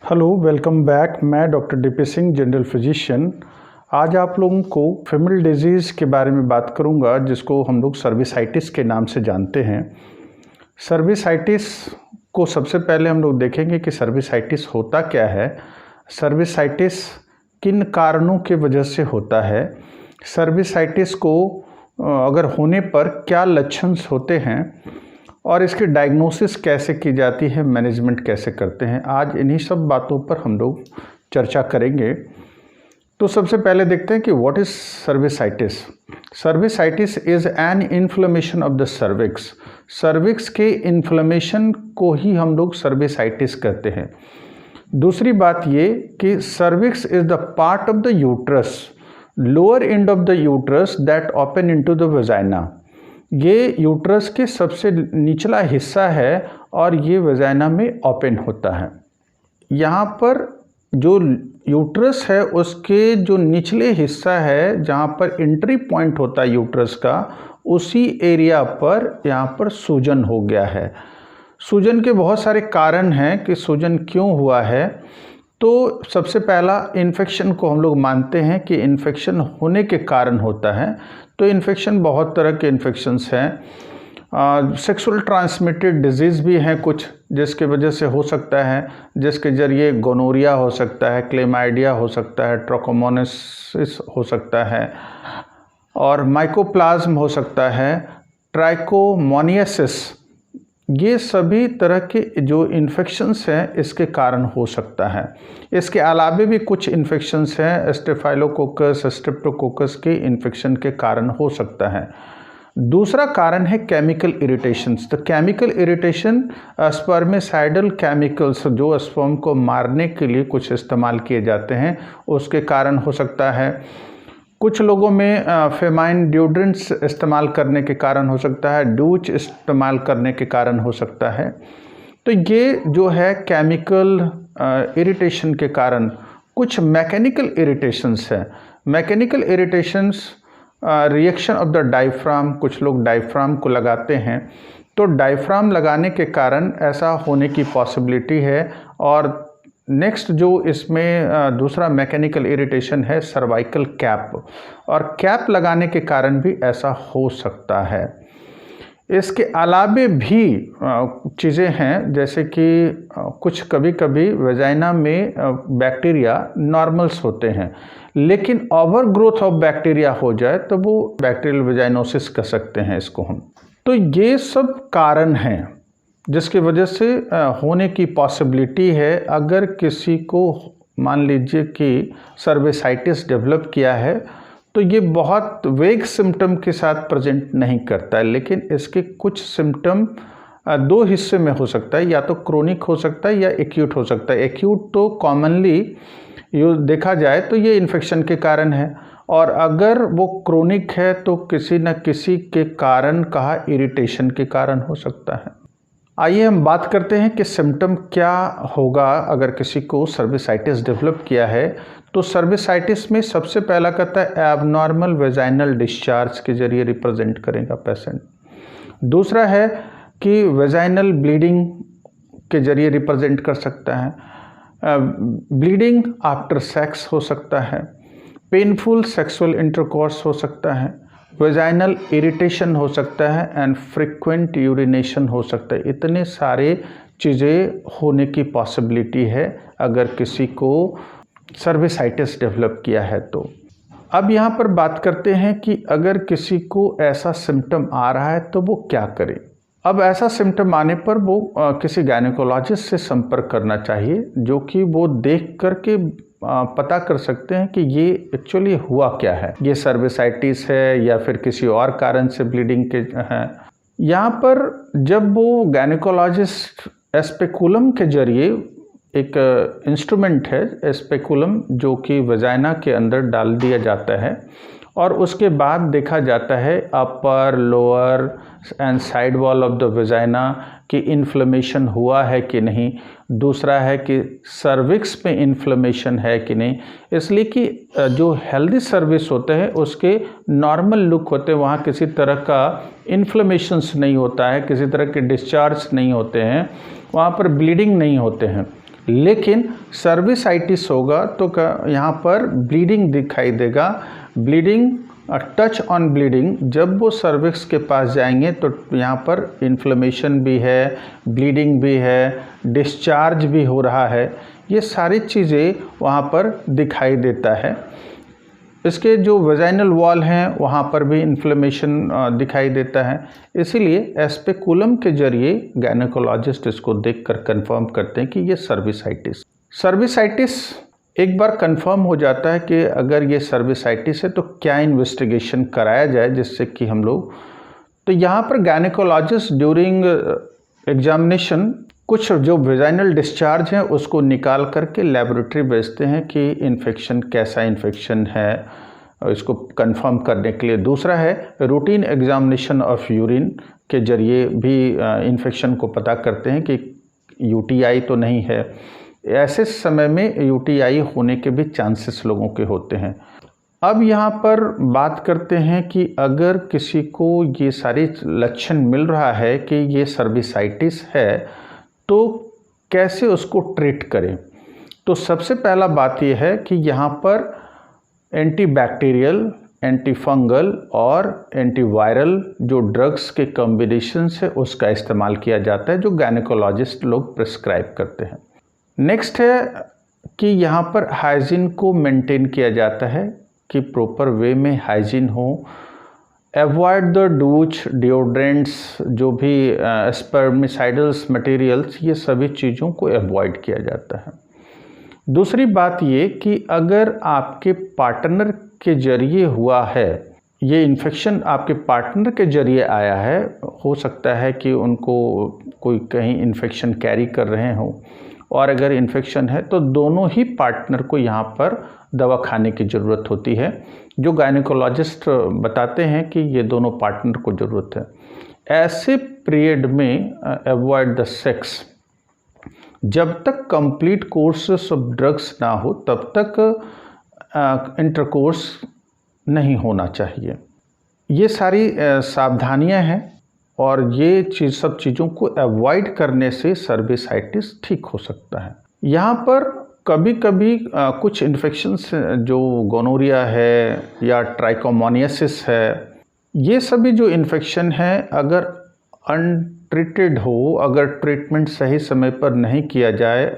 Hello, welcome back. मैं doctor DP Singh, general physician. आज आप लोगों को फीमेल डिजीज़ के बारे में बात करूंगा, जिसको हम लोग सर्विसाइटिस के नाम से जानते हैं। सर्विसाइटिस को सबसे पहले हम लोग देखेंगे कि सर्विसाइटिस होता क्या है, सर्विसाइटिस किन कारणों के वजह से होता है, सर्विसाइटिस को अगर होने पर क्या लक्षण होते हैं और इसकी डायग्नोसिस कैसे की जाती है, मैनेजमेंट कैसे करते हैं। आज इन्हीं सब बातों पर हम लोग चर्चा करेंगे। तो सबसे पहले देखते हैं कि what is cervicitis. Cervicitis is an inflammation of the cervix. Cervix के इन्फ्लेमेशन को ही हम लोग सर्विसाइटिस कहते हैं। दूसरी बात ये कि cervix is the part of the uterus, lower end of the uterus that open into the vagina. ये यूट्रस के सबसे निचला हिस्सा है और ये वजाइना में ओपन होता है। यहाँ पर जो यूट्रस है उसके जो निचले हिस्सा है, जहाँ पर एंट्री पॉइंट होता है यूट्रस का, उसी एरिया पर यहाँ पर सूजन हो गया है। सूजन के बहुत सारे कारण हैं कि सूजन क्यों हुआ है। तो सबसे पहला, इन्फेक्शन को हम लोग मानते हैं कि इन्फेक्शन होने के कारण होता है। तो इन्फेक्शन बहुत तरह के इन्फेक्शंस हैं। सेक्सुअल ट्रांसमिटेड डिजीज़ भी हैं कुछ, जिसके वजह से हो सकता है, जिसके ज़रिए गोनोरिया हो सकता है, क्लेमाइडिया हो सकता है, ट्रोकोमोनासिस हो सकता है और माइकोप्लाज्म हो सकता है, ट्राइकोमोनियासिस। ये सभी तरह के जो इन्फेक्शंस हैं इसके कारण हो सकता है। इसके अलावा भी कुछ इन्फेक्शंस हैं, स्टेफाइलोकोकस, स्ट्रेप्टोकोकस के इन्फेक्शन के कारण हो सकता है। दूसरा कारण है केमिकल इरिटेशंस। तो केमिकल इरिटेशन, स्पर्मिसाइडल केमिकल्स जो स्पर्म को मारने के लिए कुछ इस्तेमाल किए जाते हैं, उसके कारण हो सकता है। कुछ लोगों में फेमाइन डिओड्रेंट्स इस्तेमाल करने के कारण हो सकता है, डूच इस्तेमाल करने के कारण हो सकता है। तो ये जो है केमिकल इरिटेशन के कारण। कुछ मैकेनिकल इरिटेशंस हैं। Mechanical irritations, reaction of the diaphragm, कुछ लोग डायफ्राम को लगाते हैं, तो डायफ्राम लगाने के कारण ऐसा होने की पॉसिबिलिटी है। और नेक्स्ट जो इसमें दूसरा मैकेनिकल इरिटेशन है सर्वाइकल कैप, और कैप लगाने के कारण भी ऐसा हो सकता है। इसके अलावे भी चीज़ें हैं, जैसे कि कुछ कभी कभी वजाइना में बैक्टीरिया नॉर्मल्स होते हैं, लेकिन ओवर ग्रोथ ऑफ बैक्टीरिया हो जाए तो वो बैक्टीरियल वजाइनोसिस कह सकते हैं इसको हम। तो ये सब कारण हैं जिसकी वजह से होने की पॉसिबिलिटी है। अगर किसी को मान लीजिए कि सर्विसाइटिस डेवलप किया है तो ये बहुत वेग सिम्टम के साथ प्रेजेंट नहीं करता है, लेकिन इसके कुछ सिम्टम दो हिस्से में हो सकता है, या तो क्रोनिक हो सकता है या एक्यूट हो सकता है। एक्यूट तो कॉमनली देखा जाए तो ये इन्फेक्शन के कारण है, और अगर वो क्रोनिक है तो किसी न किसी के कारण, कहा इरिटेशन के कारण हो सकता है। आइए हम बात करते हैं कि सिम्टम क्या होगा अगर किसी को सर्विसाइटिस डेवलप किया है। तो सर्विसाइटिस में सबसे पहला कहता है एबनॉर्मल वेजाइनल डिस्चार्ज के जरिए रिप्रेजेंट करेगा पेशेंट। दूसरा है कि वेजाइनल ब्लीडिंग के जरिए रिप्रेजेंट कर सकता है। ब्लीडिंग आफ्टर सेक्स हो सकता है, पेनफुल सेक्सुअल इंटरकोर्स हो सकता है, वेजाइनल इरिटेशन हो सकता है एंड फ्रीक्वेंट यूरिनेशन हो सकता है। इतने सारे चीज़ें होने की पॉसिबिलिटी है अगर किसी को सर्विसाइटिस डेवलप किया है तो। अब यहाँ पर बात करते हैं कि अगर किसी को ऐसा सिम्टम आ रहा है तो वो क्या करे। अब ऐसा सिम्टम आने पर वो किसी गायनेकोलॉजिस्ट से संपर्क करना चाहिए, जो कि वो देख करके पता कर सकते हैं कि ये एक्चुअली हुआ क्या है, ये सर्विसाइटिस है या फिर किसी और कारण से ब्लीडिंग के हैं। यहाँ पर जब वो गायनेकोलॉजिस्ट स्पेकुलम के जरिए, एक इंस्ट्रूमेंट है स्पेकुलम जो कि वजाइना के अंदर डाल दिया जाता है, और उसके बाद देखा जाता है upper, lower and side wall of the vagina कि इन्फ्लेमेशन हुआ है कि नहीं। दूसरा है कि सर्विक्स में इन्फ्लेमेशन है कि नहीं, इसलिए कि जो हेल्दी सर्विस होते हैं उसके नॉर्मल लुक होते हैं, वहाँ किसी तरह का इन्फ्लेमेशंस नहीं होता है, किसी तरह के डिस्चार्ज नहीं होते हैं, वहाँ पर ब्लीडिंग नहीं होते हैं। लेकिन सर्विसाइटिस होगा तो यहाँ पर ब्लीडिंग दिखाई देगा। ब्लीडिंग, टच ऑन ब्लीडिंग, जब वो सर्विक्स के पास जाएंगे तो यहाँ पर इन्फ्लेमेशन भी है, ब्लीडिंग भी है, डिस्चार्ज भी हो रहा है, ये सारी चीज़ें वहाँ पर दिखाई देता है। इसके जो वेजाइनल वॉल हैं वहाँ पर भी इन्फ्लेमेशन दिखाई देता है। इसीलिए स्पेकुलम के जरिए गायनेकोलॉजिस्ट इसको देखकर कंफर्म करते हैं कि ये सर्विसाइटिस एक बार कंफर्म हो जाता है कि अगर ये सर्विसाइटिस है तो क्या इन्वेस्टिगेशन कराया जाए जिससे कि हम लोग, तो यहाँ पर गायनेकोलॉजिस्ट ड्यूरिंग एग्जामिनेशन कुछ जो वेजाइनल डिस्चार्ज है उसको निकाल करके लेबोरेटरी भेजते हैं कि इन्फेक्शन कैसा इन्फेक्शन है, इसको कंफर्म करने के लिए। दूसरा है रूटीन एग्जामिनेशन ऑफ यूरिन के जरिए भी इन्फेक्शन को पता करते हैं कि यूटीआई तो नहीं है। ऐसे समय में यूटीआई होने के भी चांसेस लोगों के होते हैं। अब यहाँ पर बात करते हैं कि अगर किसी को ये सारे लक्षण मिल रहा है कि ये सर्विसाइटिस है तो कैसे उसको ट्रीट करें। तो सबसे पहला बात यह है कि यहाँ पर एंटीबैक्टीरियल, एंटीफंगल और एंटीवायरल जो ड्रग्स के कॉम्बिनेशन है उसका इस्तेमाल किया जाता है, जो गायनेकोलॉजिस्ट लोग प्रिस्क्राइब करते हैं। नेक्स्ट है कि यहाँ पर हाइजीन को मेंटेन किया जाता है कि प्रॉपर वे में हाइजीन हो। एवॉइड द डूच, डिओड्रेंट्स, जो भी स्पर्मिसाइडल्स मटेरियल्स, ये सभी चीज़ों को एवॉइड किया जाता है। दूसरी बात ये कि अगर आपके पार्टनर के जरिए हुआ है, ये इन्फेक्शन आपके पार्टनर के जरिए आया है, हो सकता है कि उनको कोई कहीं इन्फेक्शन कैरी कर रहे हों, और अगर इन्फेक्शन है तो दोनों ही पार्टनर को यहाँ पर दवा खाने की ज़रूरत होती है, जो गायनेकोलॉजिस्ट बताते हैं कि ये दोनों पार्टनर को ज़रूरत है। ऐसे पीरियड में अवॉइड द सेक्स, जब तक कंप्लीट कोर्स ऑफ ड्रग्स ना हो तब तक इंटरकोर्स नहीं होना चाहिए। ये सारी सावधानियां हैं और ये सब चीज़ों को अवॉइड करने से सर्विसाइटिस ठीक हो सकता है। यहाँ पर कभी कभी कुछ इन्फेक्शंस जो गोनोरिया है या ट्राइकोमोनियासिस है, ये सभी जो इन्फेक्शन है अगर अनट्रीटेड हो, अगर ट्रीटमेंट सही समय पर नहीं किया जाए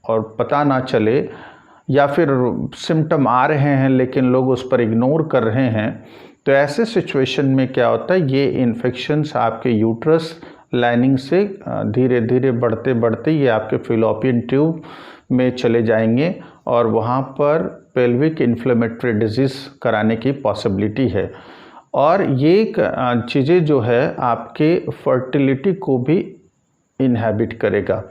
और पता ना चले, या फिर सिम्टम आ रहे हैं लेकिन लोग उस पर इग्नोर कर रहे हैं, तो ऐसे सिचुएशन में क्या होता है, ये इन्फेक्शंस आपके यूट्रस लाइनिंग से धीरे धीरे बढ़ते बढ़ते ये आपके फिलोपियन ट्यूब में चले जाएंगे और वहाँ पर पेल्विक इन्फ्लेमेटरी डिजीज़ कराने की पॉसिबिलिटी है। और ये चीज़ें जो है आपके फर्टिलिटी को भी इनहेबिट करेगा।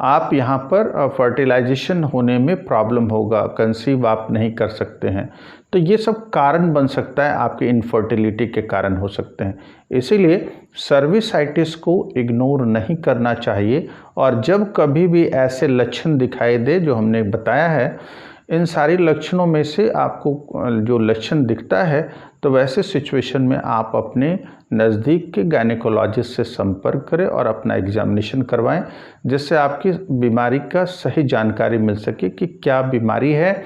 आप यहाँ पर फर्टिलाइजेशन होने में प्रॉब्लम होगा, कंसीव आप नहीं कर सकते हैं, तो ये सब कारण बन सकता है, आपके इनफर्टिलिटी के कारण हो सकते हैं। इसीलिए सर्विसाइटिस को इग्नोर नहीं करना चाहिए, और जब कभी भी ऐसे लक्षण दिखाई दे जो हमने बताया है, इन सारी लक्षणों में से आपको जो लक्षण दिखता है तो वैसे सिचुएशन में आप अपने नज़दीक के गायनेकोलॉजिस्ट से संपर्क करें और अपना एग्जामिनेशन करवाएं, जिससे आपकी बीमारी का सही जानकारी मिल सके कि क्या बीमारी है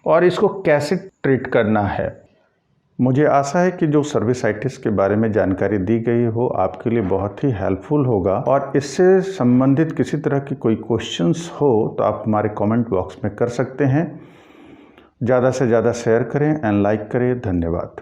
और इसको कैसे ट्रीट करना है। मुझे आशा है कि जो सर्विसाइटिस के बारे में जानकारी दी गई हो आपके लिए बहुत ही हेल्पफुल होगा, और इससे संबंधित किसी तरह की कोई क्वेश्चंस हो तो आप हमारे कमेंट बॉक्स में कर सकते हैं। ज़्यादा से ज़्यादा शेयर करें एंड लाइक करें। धन्यवाद।